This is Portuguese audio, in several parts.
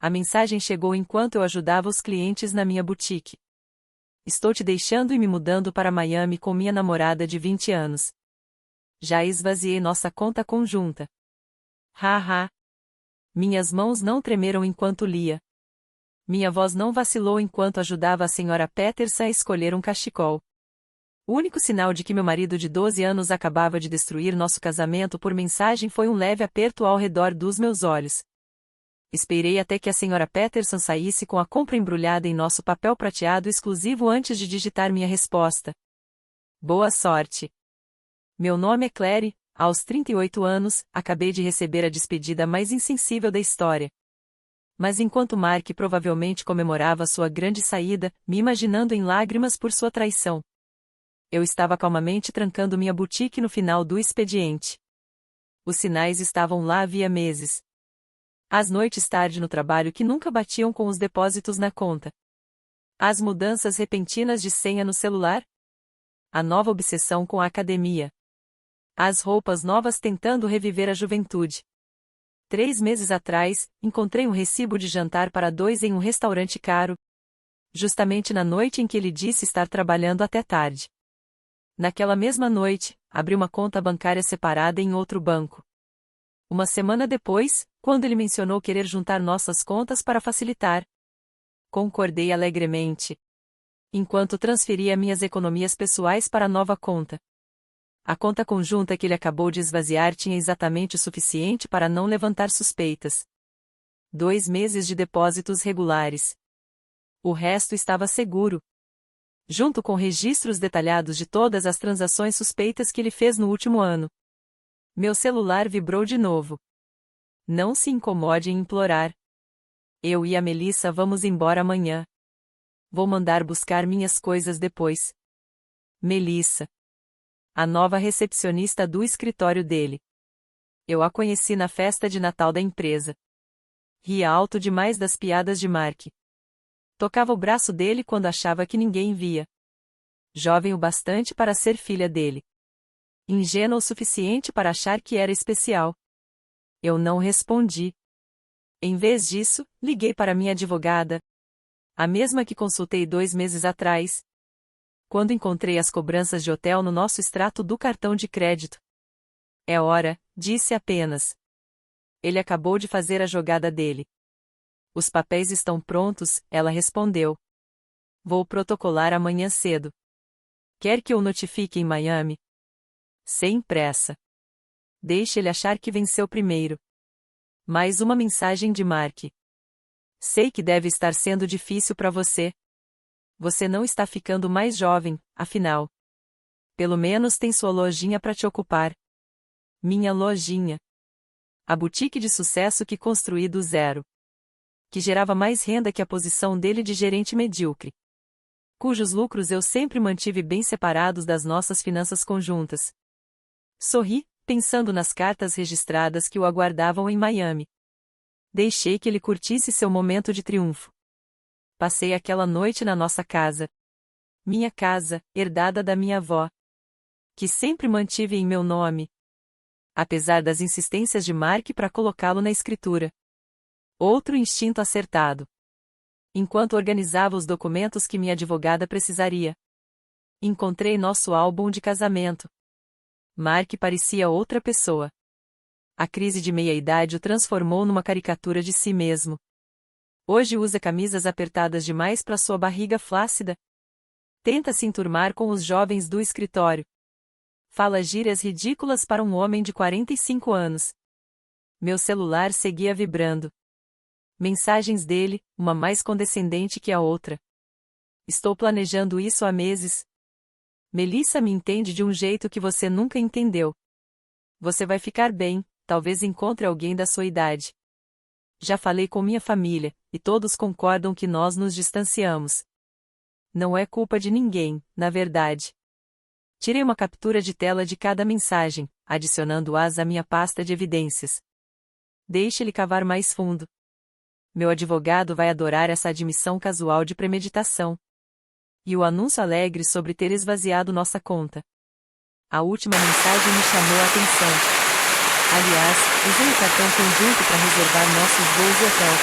A mensagem chegou enquanto eu ajudava os clientes na minha boutique. Estou te deixando e me mudando para Miami com minha namorada de 20 anos. Já esvaziei nossa conta conjunta. Haha. Minhas mãos não tremeram enquanto lia. Minha voz não vacilou enquanto ajudava a senhora Peterson a escolher um cachecol. O único sinal de que meu marido de 12 anos acabava de destruir nosso casamento por mensagem foi um leve aperto ao redor dos meus olhos. Esperei até que a senhora Peterson saísse com a compra embrulhada em nosso papel prateado exclusivo antes de digitar minha resposta. Boa sorte. Meu nome é Claire, aos 38 anos, acabei de receber a despedida mais insensível da história. Mas enquanto Mark provavelmente comemorava sua grande saída, me imaginando em lágrimas por sua traição, eu estava calmamente trancando minha boutique no final do expediente. Os sinais estavam lá havia meses. As noites tarde no trabalho que nunca batiam com os depósitos na conta. As mudanças repentinas de senha no celular. A nova obsessão com a academia. As roupas novas tentando reviver a juventude. 3 meses atrás, encontrei um recibo de jantar para 2 em um restaurante caro. Justamente na noite em que ele disse estar trabalhando até tarde. Naquela mesma noite, abri uma conta bancária separada em outro banco. Uma semana depois, quando ele mencionou querer juntar nossas contas para facilitar, concordei alegremente. Enquanto transferia minhas economias pessoais para a nova conta. A conta conjunta que ele acabou de esvaziar tinha exatamente o suficiente para não levantar suspeitas. 2 meses de depósitos regulares. O resto estava seguro. Junto com registros detalhados de todas as transações suspeitas que ele fez no último ano. Meu celular vibrou de novo. Não se incomode em implorar. Eu e a Melissa vamos embora amanhã. Vou mandar buscar minhas coisas depois. Melissa. A nova recepcionista do escritório dele. Eu a conheci na festa de Natal da empresa. Ria alto demais das piadas de Mark. Tocava o braço dele quando achava que ninguém via. Jovem o bastante para ser filha dele. Ingênua o suficiente para achar que era especial. Eu não respondi. Em vez disso, liguei para minha advogada. A mesma que consultei 2 meses atrás. Quando encontrei as cobranças de hotel no nosso extrato do cartão de crédito. É hora, disse apenas. Ele acabou de fazer a jogada dele. Os papéis estão prontos, ela respondeu. Vou protocolar amanhã cedo. Quer que eu notifique em Miami? Sem pressa. Deixe ele achar que venceu primeiro. Mais uma mensagem de Mark. Sei que deve estar sendo difícil para você. Você não está ficando mais jovem, afinal. Pelo menos tem sua lojinha para te ocupar. Minha lojinha. A boutique de sucesso que construí do zero. Que gerava mais renda que a posição dele de gerente medíocre. Cujos lucros eu sempre mantive bem separados das nossas finanças conjuntas. Sorri, pensando nas cartas registradas que o aguardavam em Miami. Deixei que ele curtisse seu momento de triunfo. Passei aquela noite na nossa casa. Minha casa, herdada da minha avó. Que sempre mantive em meu nome. Apesar das insistências de Mark para colocá-lo na escritura. Outro instinto acertado. Enquanto organizava os documentos que minha advogada precisaria. Encontrei nosso álbum de casamento. Mark parecia outra pessoa. A crise de meia-idade o transformou numa caricatura de si mesmo. Hoje usa camisas apertadas demais para sua barriga flácida. Tenta se enturmar com os jovens do escritório. Fala gírias ridículas para um homem de 45 anos. Meu celular seguia vibrando. Mensagens dele, uma mais condescendente que a outra. Estou planejando isso há meses. Melissa me entende de um jeito que você nunca entendeu. Você vai ficar bem, talvez encontre alguém da sua idade. Já falei com minha família, e todos concordam que nós nos distanciamos. Não é culpa de ninguém, na verdade. Tirei uma captura de tela de cada mensagem, adicionando-as à minha pasta de evidências. Deixe-lhe cavar mais fundo. Meu advogado vai adorar essa admissão casual de premeditação. E o anúncio alegre sobre ter esvaziado nossa conta. A última mensagem me chamou a atenção. Aliás, usei o cartão conjunto para reservar nossos voos e hotel.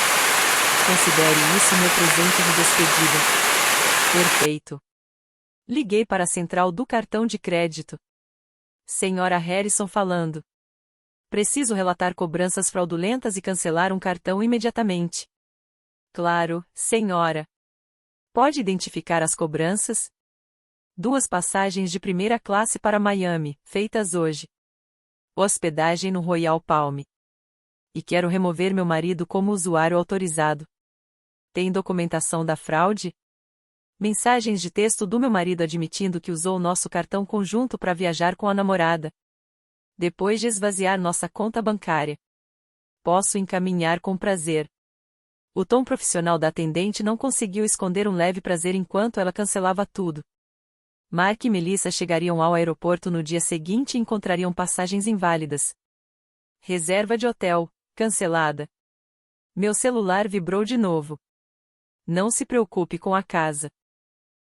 Considere isso meu presente de despedida. Perfeito. Liguei para a central do cartão de crédito. Senhora Harrison falando. Preciso relatar cobranças fraudulentas e cancelar um cartão imediatamente. Claro, senhora. Pode identificar as cobranças? 2 passagens de primeira classe para Miami, feitas hoje. Hospedagem no Royal Palm. E quero remover meu marido como usuário autorizado. Tem documentação da fraude? Mensagens de texto do meu marido admitindo que usou nosso cartão conjunto para viajar com a namorada. Depois de esvaziar nossa conta bancária. Posso encaminhar com prazer. O tom profissional da atendente não conseguiu esconder um leve prazer enquanto ela cancelava tudo. Mark e Melissa chegariam ao aeroporto no dia seguinte e encontrariam passagens inválidas. Reserva de hotel, cancelada. Meu celular vibrou de novo. Não se preocupe com a casa.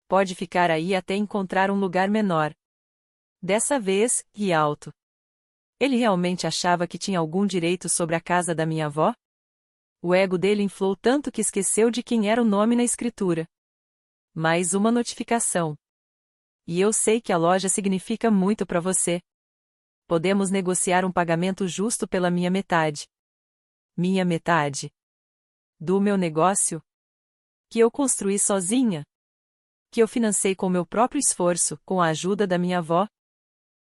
Pode ficar aí até encontrar um lugar menor. Dessa vez, e alto. Ele realmente achava que tinha algum direito sobre a casa da minha avó? O ego dele inflou tanto que esqueceu de quem era o nome na escritura. Mais uma notificação. E eu sei que a loja significa muito para você. Podemos negociar um pagamento justo pela minha metade. Minha metade? Do meu negócio? Que eu construí sozinha? Que eu financei com meu próprio esforço, com a ajuda da minha avó?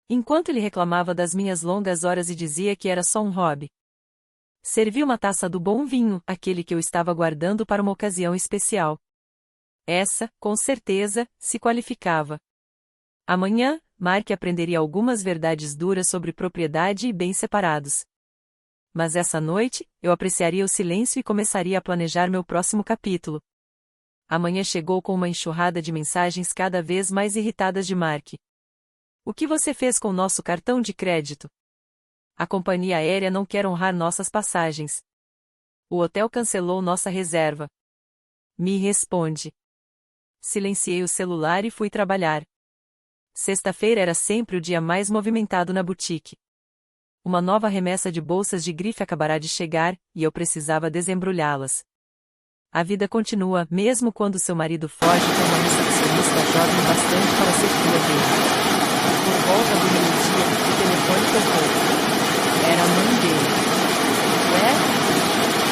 Enquanto ele reclamava das minhas longas horas e dizia que era só um hobby. Servi uma taça do bom vinho, aquele que eu estava guardando para uma ocasião especial. Essa, com certeza, se qualificava. Amanhã, Mark aprenderia algumas verdades duras sobre propriedade e bens separados. Mas essa noite, eu apreciaria o silêncio e começaria a planejar meu próximo capítulo. Amanhã chegou com uma enxurrada de mensagens cada vez mais irritadas de Mark. O que você fez com nosso cartão de crédito? A companhia aérea não quer honrar nossas passagens. O hotel cancelou nossa reserva. Me responde. Silenciei o celular e fui trabalhar. Sexta-feira era sempre o dia mais movimentado na boutique. Uma nova remessa de bolsas de grife acabará de chegar, e eu precisava desembrulhá-las. A vida continua, mesmo quando seu marido foge com uma recepcionista jovem bastante para ser filha dele. Por volta do meio-dia, o telefone tocou. Era a mãe dele.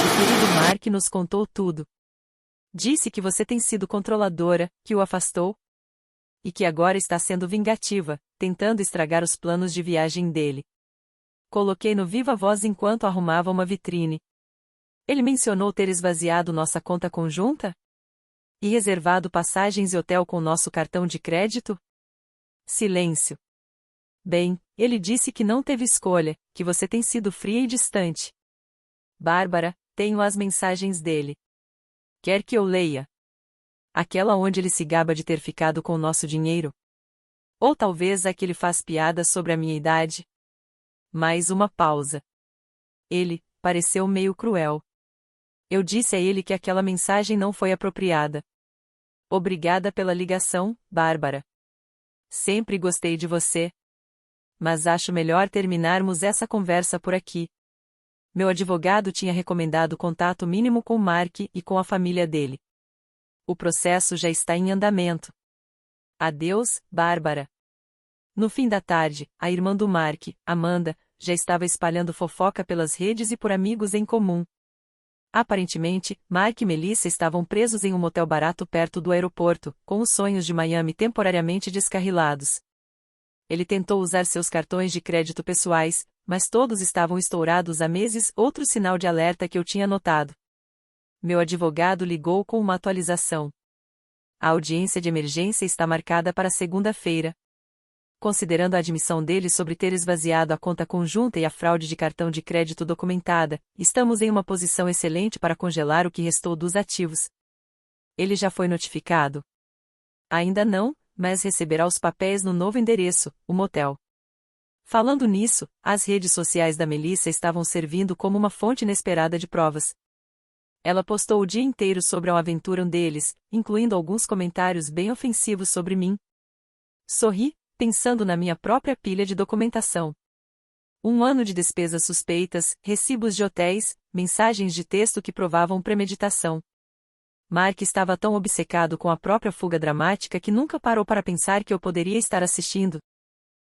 O querido Mark nos contou tudo. Disse que você tem sido controladora, que o afastou. E que agora está sendo vingativa, tentando estragar os planos de viagem dele. Coloquei no viva voz enquanto arrumava uma vitrine. Ele mencionou ter esvaziado nossa conta conjunta? E reservado passagens e hotel com nosso cartão de crédito? Silêncio. Bem, ele disse que não teve escolha, que você tem sido fria e distante. Bárbara, tenho as mensagens dele. Quer que eu leia? Aquela onde ele se gaba de ter ficado com nosso dinheiro? Ou talvez a que ele faz piada sobre a minha idade? Mais uma pausa. Ele pareceu meio cruel. Eu disse a ele que aquela mensagem não foi apropriada. Obrigada pela ligação, Bárbara. Sempre gostei de você. Mas acho melhor terminarmos essa conversa por aqui. Meu advogado tinha recomendado contato mínimo com Mark e com a família dele. O processo já está em andamento. Adeus, Bárbara. No fim da tarde, a irmã do Mark, Amanda, já estava espalhando fofoca pelas redes e por amigos em comum. Aparentemente, Mark e Melissa estavam presos em um motel barato perto do aeroporto, com os sonhos de Miami temporariamente descarrilados. Ele tentou usar seus cartões de crédito pessoais, mas todos estavam estourados há meses, outro sinal de alerta que eu tinha notado. Meu advogado ligou com uma atualização. A audiência de emergência está marcada para segunda-feira. Considerando a admissão dele sobre ter esvaziado a conta conjunta e a fraude de cartão de crédito documentada, estamos em uma posição excelente para congelar o que restou dos ativos. Ele já foi notificado? Ainda não, mas receberá os papéis no novo endereço, o motel. Falando nisso, as redes sociais da Melissa estavam servindo como uma fonte inesperada de provas. Ela postou o dia inteiro sobre a aventura deles, incluindo alguns comentários bem ofensivos sobre mim. Sorri, pensando na minha própria pilha de documentação. Um ano de despesas suspeitas, recibos de hotéis, mensagens de texto que provavam premeditação. Mark estava tão obcecado com a própria fuga dramática que nunca parou para pensar que eu poderia estar assistindo.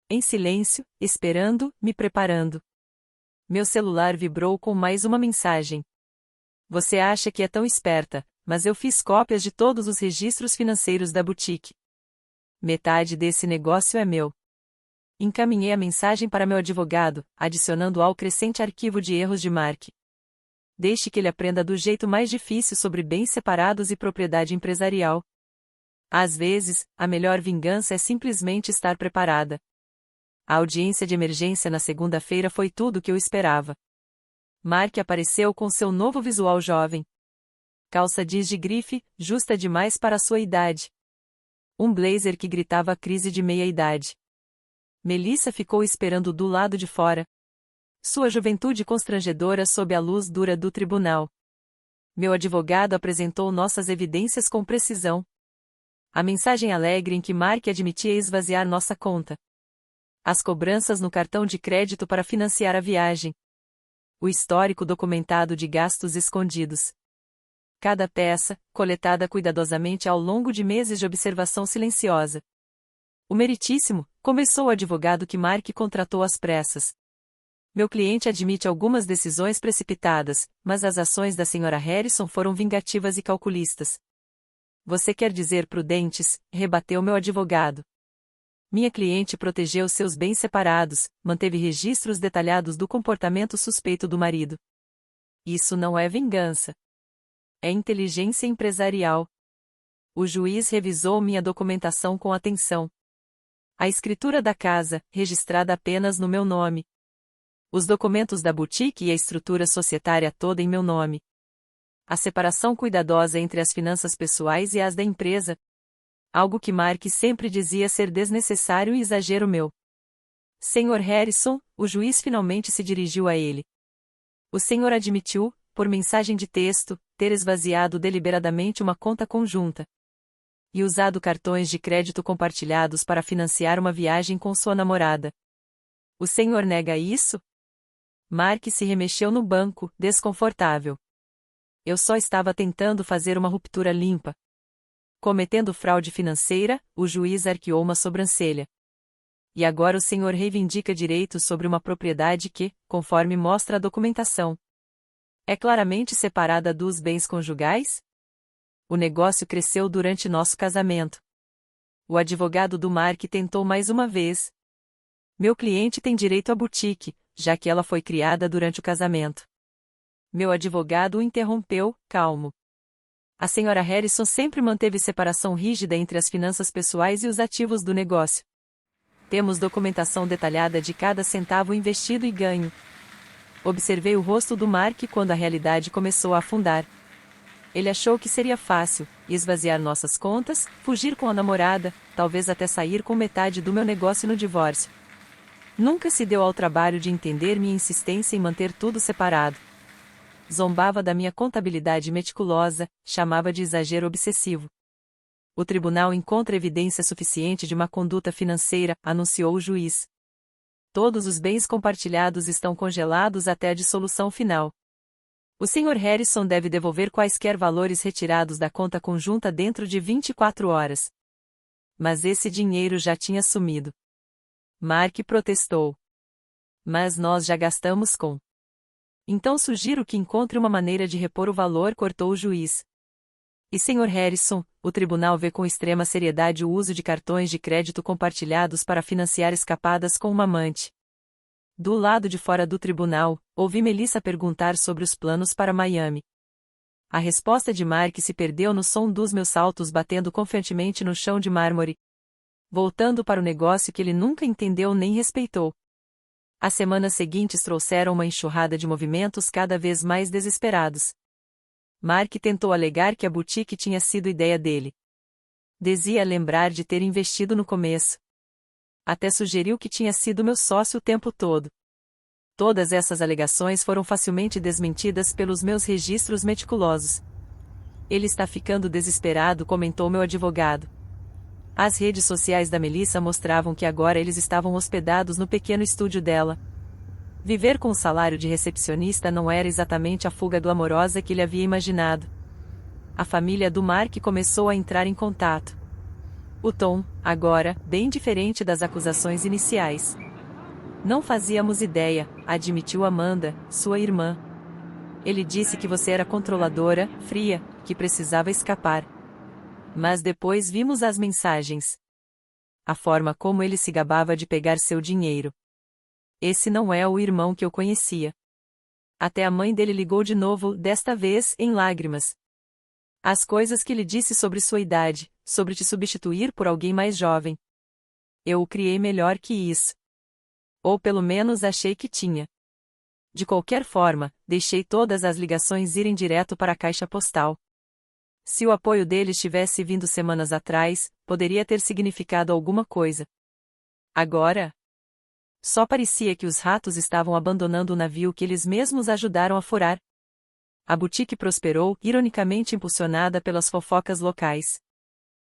Em silêncio, esperando, me preparando. Meu celular vibrou com mais uma mensagem. Você acha que é tão esperta, mas eu fiz cópias de todos os registros financeiros da boutique. Metade desse negócio é meu. Encaminhei a mensagem para meu advogado, adicionando ao crescente arquivo de erros de Mark. Deixe que ele aprenda do jeito mais difícil sobre bens separados e propriedade empresarial. Às vezes, a melhor vingança é simplesmente estar preparada. A audiência de emergência na segunda-feira foi tudo o que eu esperava. Mark apareceu com seu novo visual jovem. Calça jeans de grife, justa demais para a sua idade. Um blazer que gritava crise de meia-idade. Melissa ficou esperando do lado de fora. Sua juventude constrangedora sob a luz dura do tribunal. Meu advogado apresentou nossas evidências com precisão. A mensagem alegre em que Mark admitia esvaziar nossa conta. As cobranças no cartão de crédito para financiar a viagem. O histórico documentado de gastos escondidos. Cada peça, coletada cuidadosamente ao longo de meses de observação silenciosa. O meritíssimo, começou o advogado que Mark contratou às pressas. Meu cliente admite algumas decisões precipitadas, mas as ações da Sra. Harrison foram vingativas e calculistas. Você quer dizer prudentes, rebateu meu advogado. Minha cliente protegeu seus bens separados, manteve registros detalhados do comportamento suspeito do marido. Isso não é vingança. É inteligência empresarial. O juiz revisou minha documentação com atenção. A escritura da casa, registrada apenas no meu nome. Os documentos da boutique e a estrutura societária toda em meu nome. A separação cuidadosa entre as finanças pessoais e as da empresa. Algo que Mark sempre dizia ser desnecessário e exagero meu. Sr. Harrison, o juiz finalmente se dirigiu a ele. O senhor admitiu, por mensagem de texto, ter esvaziado deliberadamente uma conta conjunta. E usado cartões de crédito compartilhados para financiar uma viagem com sua namorada. O senhor nega isso? Mark se remexeu no banco, desconfortável. Eu só estava tentando fazer uma ruptura limpa. Cometendo fraude financeira, o juiz arqueou uma sobrancelha. E agora o senhor reivindica direitos sobre uma propriedade que, conforme mostra a documentação, é claramente separada dos bens conjugais? O negócio cresceu durante nosso casamento. O advogado do Mark tentou mais uma vez. Meu cliente tem direito à boutique, já que ela foi criada durante o casamento. Meu advogado o interrompeu, calmo. A Sra. Harrison sempre manteve separação rígida entre as finanças pessoais e os ativos do negócio. Temos documentação detalhada de cada centavo investido e ganho. Observei o rosto do Mark quando a realidade começou a afundar. Ele achou que seria fácil, esvaziar nossas contas, fugir com a namorada, talvez até sair com metade do meu negócio no divórcio. Nunca se deu ao trabalho de entender minha insistência em manter tudo separado. Zombava da minha contabilidade meticulosa, chamava de exagero obsessivo. O tribunal encontra evidência suficiente de uma conduta financeira, anunciou o juiz. Todos os bens compartilhados estão congelados até a dissolução final. O Sr. Harrison deve devolver quaisquer valores retirados da conta conjunta dentro de 24 horas. Mas esse dinheiro já tinha sumido. Mark protestou. Mas nós já gastamos com. Então sugiro que encontre uma maneira de repor o valor, cortou o juiz. E Sr. Harrison, o tribunal vê com extrema seriedade o uso de cartões de crédito compartilhados para financiar escapadas com uma amante. Do lado de fora do tribunal, ouvi Melissa perguntar sobre os planos para Miami. A resposta de Mark se perdeu no som dos meus saltos batendo confiantemente no chão de mármore. Voltando para o negócio que ele nunca entendeu nem respeitou. As semanas seguintes trouxeram uma enxurrada de movimentos cada vez mais desesperados. Mark tentou alegar que a boutique tinha sido ideia dele. Dizia lembrar de ter investido no começo. Até sugeriu que tinha sido meu sócio o tempo todo. Todas essas alegações foram facilmente desmentidas pelos meus registros meticulosos. Ele está ficando desesperado, comentou meu advogado. As redes sociais da Melissa mostravam que agora eles estavam hospedados no pequeno estúdio dela. Viver com o salário de recepcionista não era exatamente a fuga glamourosa que ele havia imaginado. A família do Mark começou a entrar em contato. O tom, agora, bem diferente das acusações iniciais. Não fazíamos ideia, admitiu Amanda, sua irmã. Ele disse que você era controladora, fria, que precisava escapar. Mas depois vimos as mensagens. A forma como ele se gabava de pegar seu dinheiro. Esse não é o irmão que eu conhecia. Até a mãe dele ligou de novo, desta vez, em lágrimas. As coisas que lhe disse sobre sua idade, sobre te substituir por alguém mais jovem. Eu o criei melhor que isso. Ou pelo menos achei que tinha. De qualquer forma, deixei todas as ligações irem direto para a caixa postal. Se o apoio deles tivesse vindo semanas atrás, poderia ter significado alguma coisa. Agora? Só parecia que os ratos estavam abandonando o navio que eles mesmos ajudaram a furar. A boutique prosperou, ironicamente impulsionada pelas fofocas locais.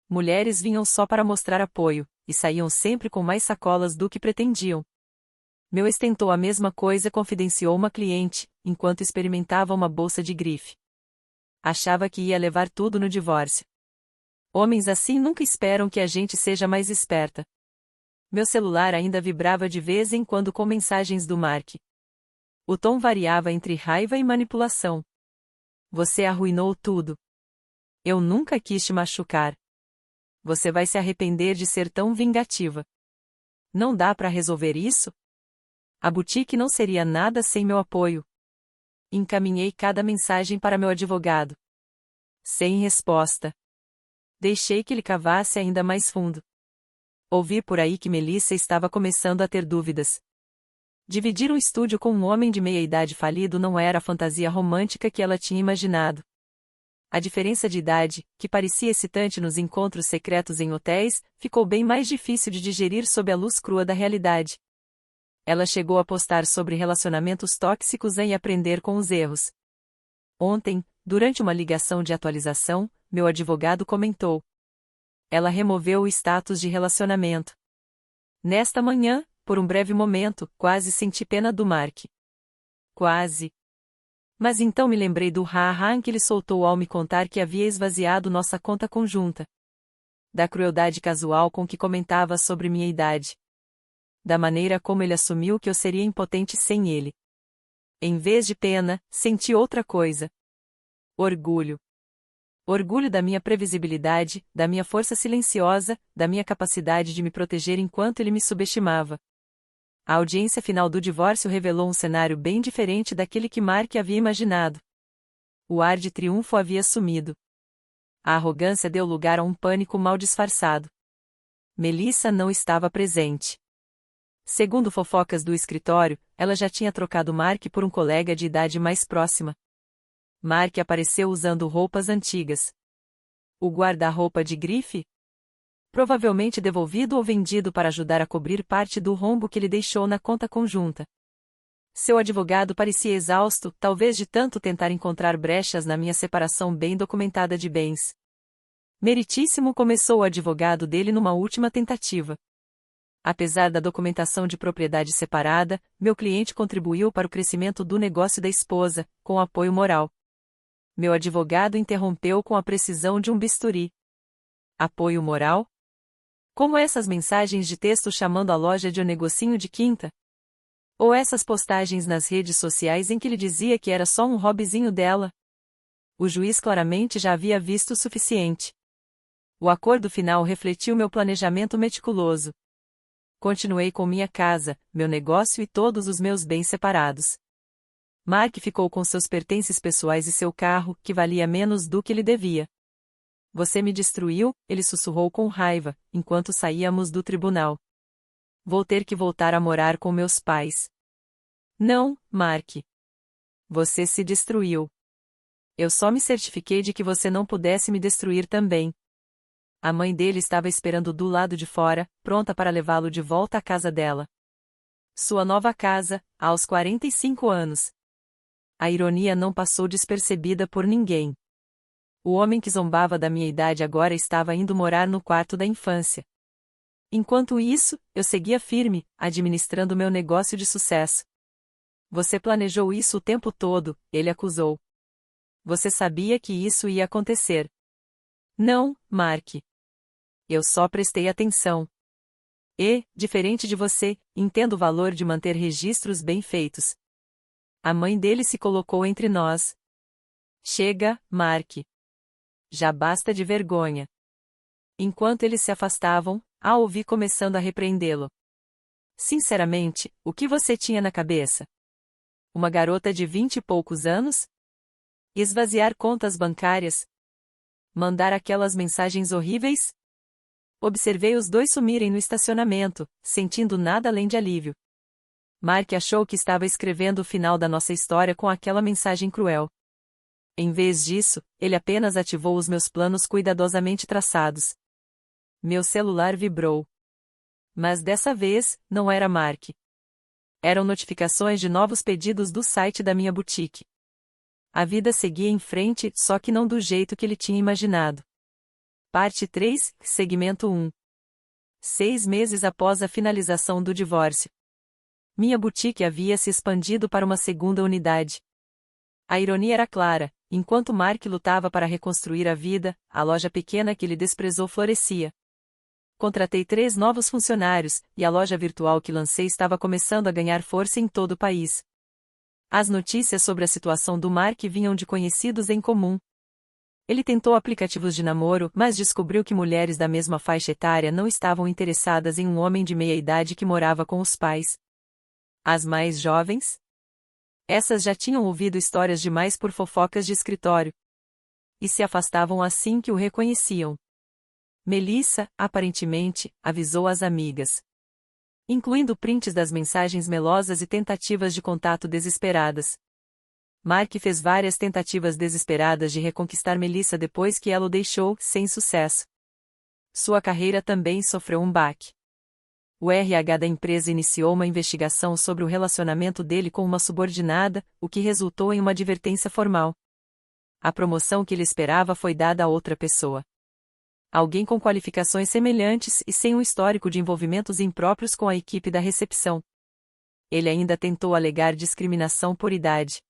Mulheres vinham só para mostrar apoio, e saíam sempre com mais sacolas do que pretendiam. Meu ex tentou a mesma coisa, confidenciou uma cliente, enquanto experimentava uma bolsa de grife. Achava que ia levar tudo no divórcio. Homens assim nunca esperam que a gente seja mais esperta. Meu celular ainda vibrava de vez em quando com mensagens do Mark. O tom variava entre raiva e manipulação. Você arruinou tudo. Eu nunca quis te machucar. Você vai se arrepender de ser tão vingativa. Não dá para resolver isso? A boutique não seria nada sem meu apoio. Encaminhei cada mensagem para meu advogado. Sem resposta. Deixei que ele cavasse ainda mais fundo. Ouvi por aí que Melissa estava começando a ter dúvidas. Dividir um estúdio com um homem de meia-idade falido não era a fantasia romântica que ela tinha imaginado. A diferença de idade, que parecia excitante nos encontros secretos em hotéis, ficou bem mais difícil de digerir sob a luz crua da realidade. Ela chegou a postar sobre relacionamentos tóxicos e aprender com os erros. Ontem, durante uma ligação de atualização, meu advogado comentou. Ela removeu o status de relacionamento. Nesta manhã, por um breve momento, quase senti pena do Mark. Quase. Mas então me lembrei do ha-ha que ele soltou ao me contar que havia esvaziado nossa conta conjunta. Da crueldade casual com que comentava sobre minha idade. Da maneira como ele assumiu que eu seria impotente sem ele. Em vez de pena, senti outra coisa. Orgulho. Orgulho da minha previsibilidade, da minha força silenciosa, da minha capacidade de me proteger enquanto ele me subestimava. A audiência final do divórcio revelou um cenário bem diferente daquele que Mark havia imaginado. O ar de triunfo havia sumido. A arrogância deu lugar a um pânico mal disfarçado. Melissa não estava presente. Segundo fofocas do escritório, ela já tinha trocado Mark por um colega de idade mais próxima. Mark apareceu usando roupas antigas. O guarda-roupa de grife? Provavelmente devolvido ou vendido para ajudar a cobrir parte do rombo que ele deixou na conta conjunta. Seu advogado parecia exausto, talvez de tanto tentar encontrar brechas na minha separação bem documentada de bens. Meritíssimo começou o advogado dele numa última tentativa. Apesar da documentação de propriedade separada, meu cliente contribuiu para o crescimento do negócio da esposa, com apoio moral. Meu advogado interrompeu com a precisão de um bisturi. Apoio moral? Como essas mensagens de texto chamando a loja de um negocinho de quinta? Ou essas postagens nas redes sociais em que ele dizia que era só um hobbyzinho dela? O juiz claramente já havia visto o suficiente. O acordo final refletiu meu planejamento meticuloso. Continuei com minha casa, meu negócio e todos os meus bens separados. Mark ficou com seus pertences pessoais e seu carro, que valia menos do que lhe devia. Você me destruiu, ele sussurrou com raiva, enquanto saíamos do tribunal. Vou ter que voltar a morar com meus pais. Não, Mark. Você se destruiu. Eu só me certifiquei de que você não pudesse me destruir também. A mãe dele estava esperando do lado de fora, pronta para levá-lo de volta à casa dela. Sua nova casa, aos 45 anos. A ironia não passou despercebida por ninguém. O homem que zombava da minha idade agora estava indo morar no quarto da infância. Enquanto isso, eu seguia firme, administrando meu negócio de sucesso. Você planejou isso o tempo todo, ele acusou. Você sabia que isso ia acontecer. Não, Mark. Eu só prestei atenção. E, diferente de você, entendo o valor de manter registros bem feitos. A mãe dele se colocou entre nós. Chega, Mark. Já basta de vergonha. Enquanto eles se afastavam, a ouvi começando a repreendê-lo. Sinceramente, o que você tinha na cabeça? Uma garota de 20 e poucos anos? Esvaziar contas bancárias? Mandar aquelas mensagens horríveis? Observei os dois sumirem no estacionamento, sentindo nada além de alívio. Mark achou que estava escrevendo o final da nossa história com aquela mensagem cruel. Em vez disso, ele apenas ativou os meus planos cuidadosamente traçados. Meu celular vibrou. Mas dessa vez, não era Mark. Eram notificações de novos pedidos do site da minha boutique. A vida seguia em frente, só que não do jeito que ele tinha imaginado. Parte 3, Segmento 1. 6 meses após a finalização do divórcio. Minha boutique havia se expandido para uma segunda unidade. A ironia era clara, enquanto Mark lutava para reconstruir a vida, a loja pequena que ele desprezou florescia. Contratei 3 novos funcionários, e a loja virtual que lancei estava começando a ganhar força em todo o país. As notícias sobre a situação do Mark vinham de conhecidos em comum. Ele tentou aplicativos de namoro, mas descobriu que mulheres da mesma faixa etária não estavam interessadas em um homem de meia idade que morava com os pais. As mais jovens? Essas já tinham ouvido histórias demais por fofocas de escritório. E se afastavam assim que o reconheciam. Melissa, aparentemente, avisou as amigas. Incluindo prints das mensagens melosas e tentativas de contato desesperadas. Mark fez várias tentativas desesperadas de reconquistar Melissa depois que ela o deixou, sem sucesso. Sua carreira também sofreu um baque. O RH da empresa iniciou uma investigação sobre o relacionamento dele com uma subordinada, o que resultou em uma advertência formal. A promoção que ele esperava foi dada a outra pessoa. Alguém com qualificações semelhantes e sem um histórico de envolvimentos impróprios com a equipe da recepção. Ele ainda tentou alegar discriminação por idade.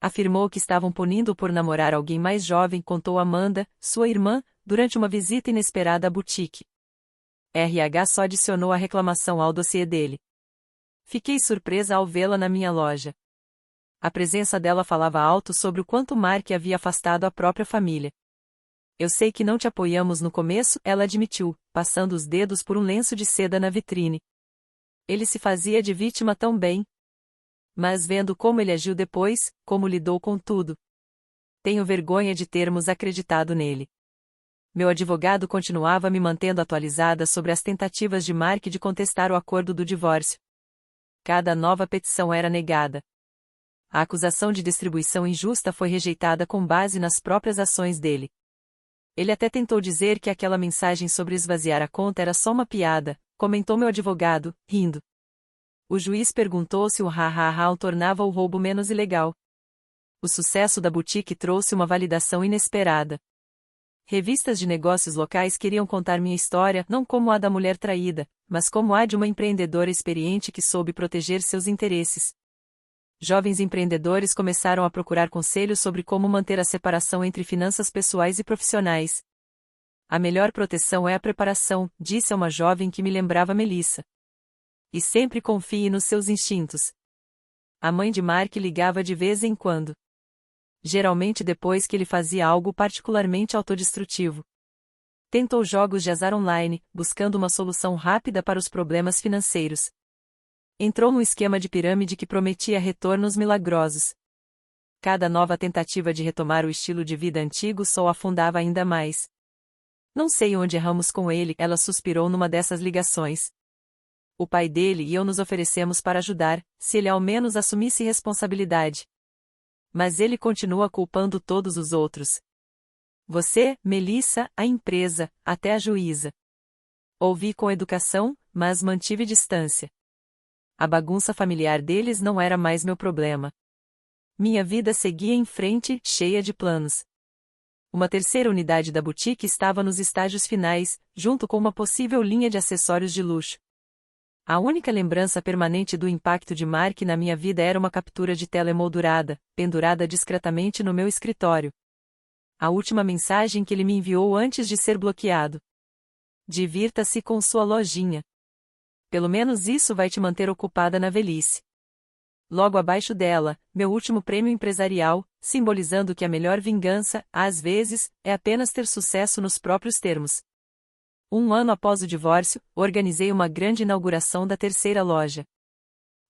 Afirmou que estavam punindo-o por namorar alguém mais jovem, contou Amanda, sua irmã, durante uma visita inesperada à boutique. RH só adicionou a reclamação ao dossiê dele. Fiquei surpresa ao vê-la na minha loja. A presença dela falava alto sobre o quanto Mark havia afastado a própria família. Eu sei que não te apoiamos no começo, ela admitiu, passando os dedos por um lenço de seda na vitrine. Ele se fazia de vítima tão bem. Mas vendo como ele agiu depois, como lidou com tudo. Tenho vergonha de termos acreditado nele. Meu advogado continuava me mantendo atualizada sobre as tentativas de Mark de contestar o acordo do divórcio. Cada nova petição era negada. A acusação de distribuição injusta foi rejeitada com base nas próprias ações dele. Ele até tentou dizer que aquela mensagem sobre esvaziar a conta era só uma piada, comentou meu advogado, rindo. O juiz perguntou se o ha-ha-ha tornava o roubo menos ilegal. O sucesso da boutique trouxe uma validação inesperada. Revistas de negócios locais queriam contar minha história não como a da mulher traída, mas como a de uma empreendedora experiente que soube proteger seus interesses. Jovens empreendedores começaram a procurar conselhos sobre como manter a separação entre finanças pessoais e profissionais. A melhor proteção é a preparação, disse a uma jovem que me lembrava Melissa. E sempre confie nos seus instintos. A mãe de Mark ligava de vez em quando. Geralmente depois que ele fazia algo particularmente autodestrutivo. Tentou jogos de azar online, buscando uma solução rápida para os problemas financeiros. Entrou num esquema de pirâmide que prometia retornos milagrosos. Cada nova tentativa de retomar o estilo de vida antigo só o afundava ainda mais. Não sei onde erramos com ele, ela suspirou numa dessas ligações. O pai dele e eu nos oferecemos para ajudar, se ele ao menos assumisse responsabilidade. Mas ele continua culpando todos os outros. Você, Melissa, a empresa, até a juíza. Ouvi com educação, mas mantive distância. A bagunça familiar deles não era mais meu problema. Minha vida seguia em frente, cheia de planos. Uma terceira unidade da boutique estava nos estágios finais, junto com uma possível linha de acessórios de luxo. A única lembrança permanente do impacto de Mark na minha vida era uma captura de tela emoldurada, pendurada discretamente no meu escritório. A última mensagem que ele me enviou antes de ser bloqueado. Divirta-se com sua lojinha. Pelo menos isso vai te manter ocupada na velhice. Logo abaixo dela, meu último prêmio empresarial, simbolizando que a melhor vingança, às vezes, é apenas ter sucesso nos próprios termos. Um ano após o divórcio, organizei uma grande inauguração da terceira loja.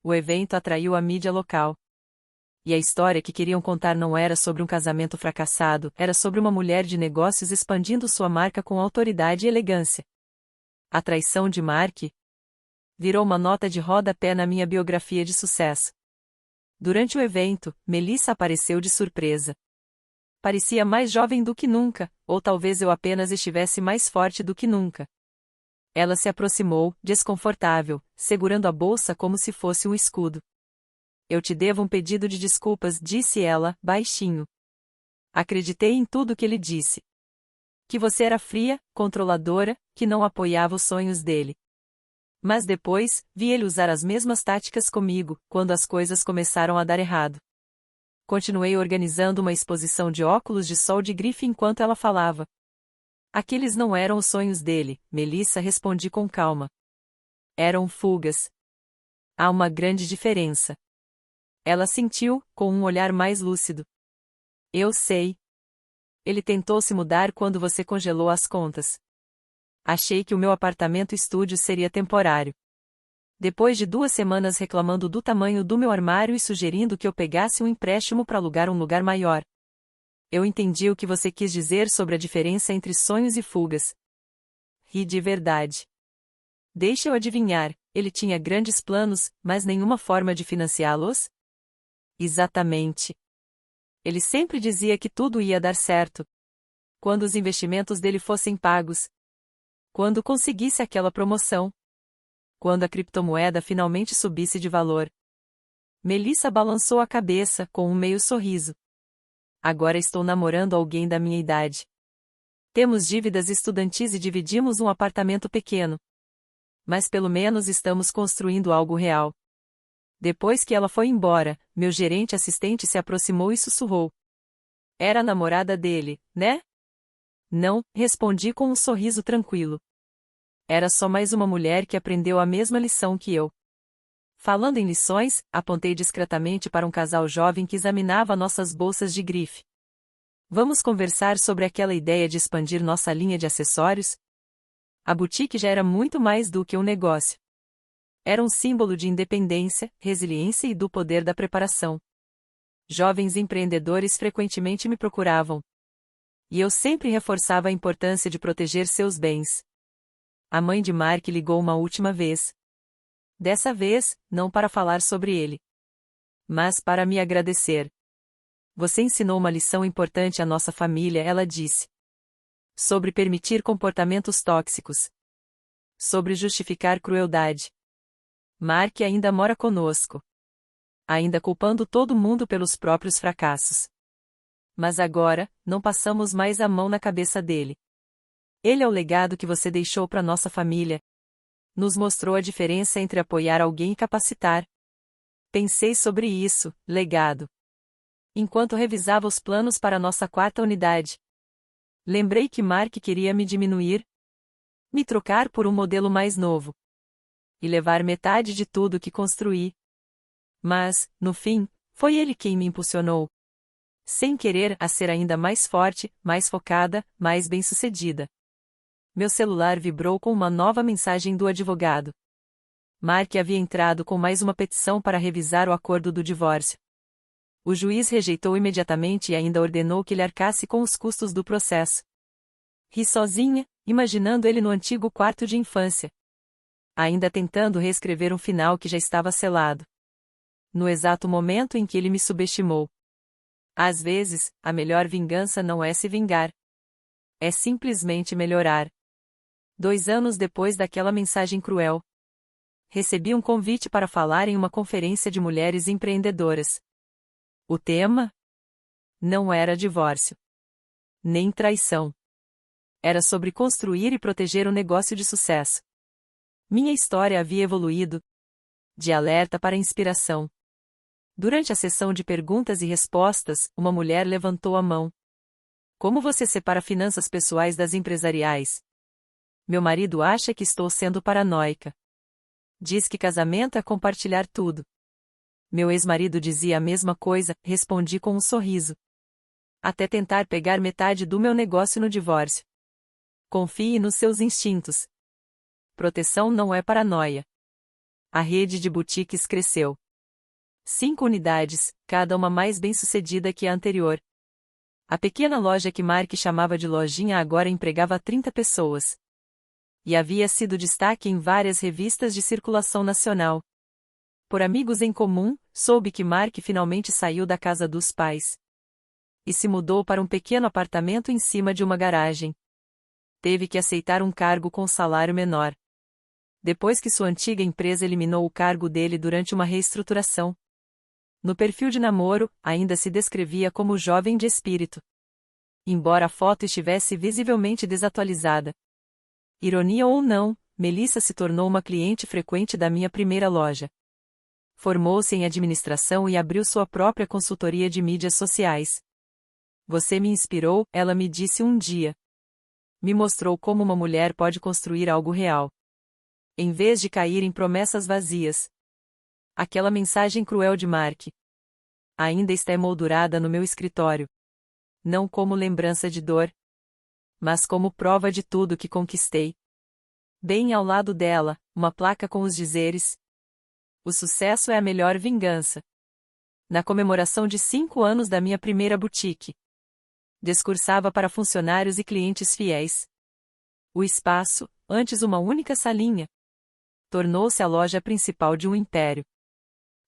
O evento atraiu a mídia local. E a história que queriam contar não era sobre um casamento fracassado, era sobre uma mulher de negócios expandindo sua marca com autoridade e elegância. A traição de Mark virou uma nota de rodapé na minha biografia de sucesso. Durante o evento, Melissa apareceu de surpresa. Parecia mais jovem do que nunca, ou talvez eu apenas estivesse mais forte do que nunca. Ela se aproximou, desconfortável, segurando a bolsa como se fosse um escudo. Eu te devo um pedido de desculpas, disse ela, baixinho. Acreditei em tudo que ele disse. Que você era fria, controladora, que não apoiava os sonhos dele. Mas depois, vi ele usar as mesmas táticas comigo, quando as coisas começaram a dar errado. Continuei organizando uma exposição de óculos de sol de grife enquanto ela falava. Aqueles não eram os sonhos dele, Melissa, respondi com calma. Eram fugas. Há uma grande diferença. Ela sentiu, com um olhar mais lúcido. Eu sei. Ele tentou se mudar quando você congelou as contas. Achei que o meu apartamento-estúdio seria temporário. Depois de 2 semanas reclamando do tamanho do meu armário e sugerindo que eu pegasse um empréstimo para alugar um lugar maior. Eu entendi o que você quis dizer sobre a diferença entre sonhos e fugas. Ri de verdade. Deixa eu adivinhar, ele tinha grandes planos, mas nenhuma forma de financiá-los? Exatamente. Ele sempre dizia que tudo ia dar certo. Quando os investimentos dele fossem pagos. Quando conseguisse aquela promoção. Quando a criptomoeda finalmente subisse de valor. Melissa balançou a cabeça, com um meio sorriso. Agora estou namorando alguém da minha idade. Temos dívidas estudantis e dividimos um apartamento pequeno. Mas pelo menos estamos construindo algo real. Depois que ela foi embora, meu gerente assistente se aproximou e sussurrou. Era a namorada dele, né? Não, respondi com um sorriso tranquilo. Era só mais uma mulher que aprendeu a mesma lição que eu. Falando em lições, apontei discretamente para um casal jovem que examinava nossas bolsas de grife. Vamos conversar sobre aquela ideia de expandir nossa linha de acessórios? A boutique já era muito mais do que um negócio. Era um símbolo de independência, resiliência e do poder da preparação. Jovens empreendedores frequentemente me procuravam. E eu sempre reforçava a importância de proteger seus bens. A mãe de Mark ligou uma última vez. Dessa vez, não para falar sobre ele, mas para me agradecer. Você ensinou uma lição importante à nossa família, ela disse. Sobre permitir comportamentos tóxicos. Sobre justificar crueldade. Mark ainda mora conosco. Ainda culpando todo mundo pelos próprios fracassos. Mas agora, não passamos mais a mão na cabeça dele. Ele é o legado que você deixou para nossa família. Nos mostrou a diferença entre apoiar alguém e capacitar. Pensei sobre isso, legado. Enquanto revisava os planos para nossa 4ª unidade. Lembrei que Mark queria me diminuir. Me trocar por um modelo mais novo. E levar metade de tudo que construí. Mas, no fim, foi ele quem me impulsionou. Sem querer, a ser ainda mais forte, mais focada, mais bem-sucedida. Meu celular vibrou com uma nova mensagem do advogado. Mark havia entrado com mais uma petição para revisar o acordo do divórcio. O juiz rejeitou imediatamente e ainda ordenou que ele arcasse com os custos do processo. Ri sozinha, imaginando ele no antigo quarto de infância. Ainda tentando reescrever um final que já estava selado. No exato momento em que ele me subestimou. Às vezes, a melhor vingança não é se vingar. É simplesmente melhorar. 2 anos depois daquela mensagem cruel. Recebi um convite para falar em uma conferência de mulheres empreendedoras. O tema? Não era divórcio. Nem traição. Era sobre construir e proteger um negócio de sucesso. Minha história havia evoluído de alerta para inspiração. Durante a sessão de perguntas e respostas, uma mulher levantou a mão. Como você separa finanças pessoais das empresariais? Meu marido acha que estou sendo paranoica. Diz que casamento é compartilhar tudo. Meu ex-marido dizia a mesma coisa, respondi com um sorriso. Até tentar pegar metade do meu negócio no divórcio. Confie nos seus instintos. Proteção não é paranoia. A rede de boutiques cresceu. 5 unidades, cada uma mais bem-sucedida que a anterior. A pequena loja que Mark chamava de lojinha agora empregava 30 pessoas. E havia sido destaque em várias revistas de circulação nacional. Por amigos em comum, soube que Mark finalmente saiu da casa dos pais. E se mudou para um pequeno apartamento em cima de uma garagem. Teve que aceitar um cargo com salário menor. Depois que sua antiga empresa eliminou o cargo dele durante uma reestruturação. No perfil de namoro, ainda se descrevia como jovem de espírito. Embora a foto estivesse visivelmente desatualizada. Ironia ou não, Melissa se tornou uma cliente frequente da minha primeira loja. Formou-se em administração e abriu sua própria consultoria de mídias sociais. Você me inspirou, ela me disse um dia. Me mostrou como uma mulher pode construir algo real. Em vez de cair em promessas vazias. Aquela mensagem cruel de Mark ainda está emoldurada no meu escritório. Não como lembrança de dor, mas como prova de tudo que conquistei. Bem ao lado dela, uma placa com os dizeres: o sucesso é a melhor vingança. Na comemoração de 5 anos da minha primeira boutique. Discursava para funcionários e clientes fiéis. O espaço, antes uma única salinha, tornou-se a loja principal de um império.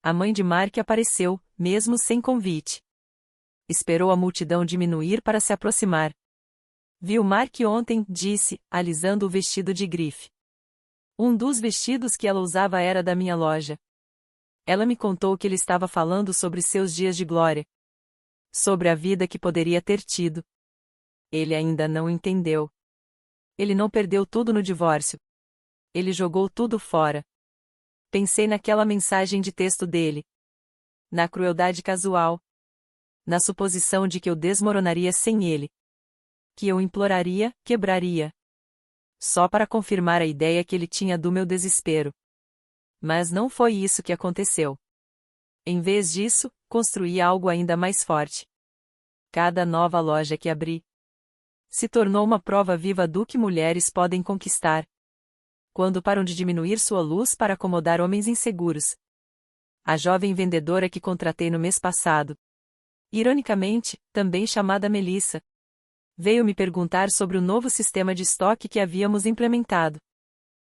A mãe de Mark apareceu, mesmo sem convite. Esperou a multidão diminuir para se aproximar. Viu Mark ontem, disse, alisando o vestido de grife. Um dos vestidos que ela usava era da minha loja. Ela me contou que ele estava falando sobre seus dias de glória. Sobre a vida que poderia ter tido. Ele ainda não entendeu. Ele não perdeu tudo no divórcio. Ele jogou tudo fora. Pensei naquela mensagem de texto dele. Na crueldade casual. Na suposição de que eu desmoronaria sem ele. Que eu imploraria, quebraria. Só para confirmar a ideia que ele tinha do meu desespero. Mas não foi isso que aconteceu. Em vez disso, construí algo ainda mais forte. Cada nova loja que abri se tornou uma prova viva do que mulheres podem conquistar. Quando param de diminuir sua luz para acomodar homens inseguros. A jovem vendedora que contratei no mês passado. Ironicamente, também chamada Melissa. Veio me perguntar sobre o novo sistema de estoque que havíamos implementado.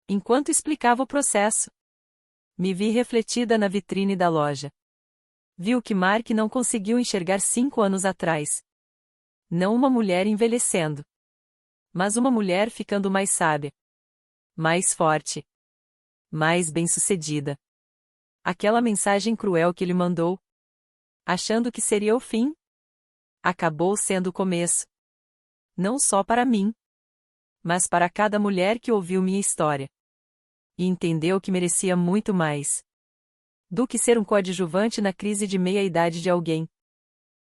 Enquanto explicava o processo, me vi refletida na vitrine da loja. Vi o que Mark não conseguiu enxergar 5 anos atrás. Não uma mulher envelhecendo, mas uma mulher ficando mais sábia, mais forte, mais bem-sucedida. Aquela mensagem cruel que ele mandou, achando que seria o fim, acabou sendo o começo. Não só para mim, mas para cada mulher que ouviu minha história. E entendeu que merecia muito mais do que ser um coadjuvante na crise de meia-idade de alguém.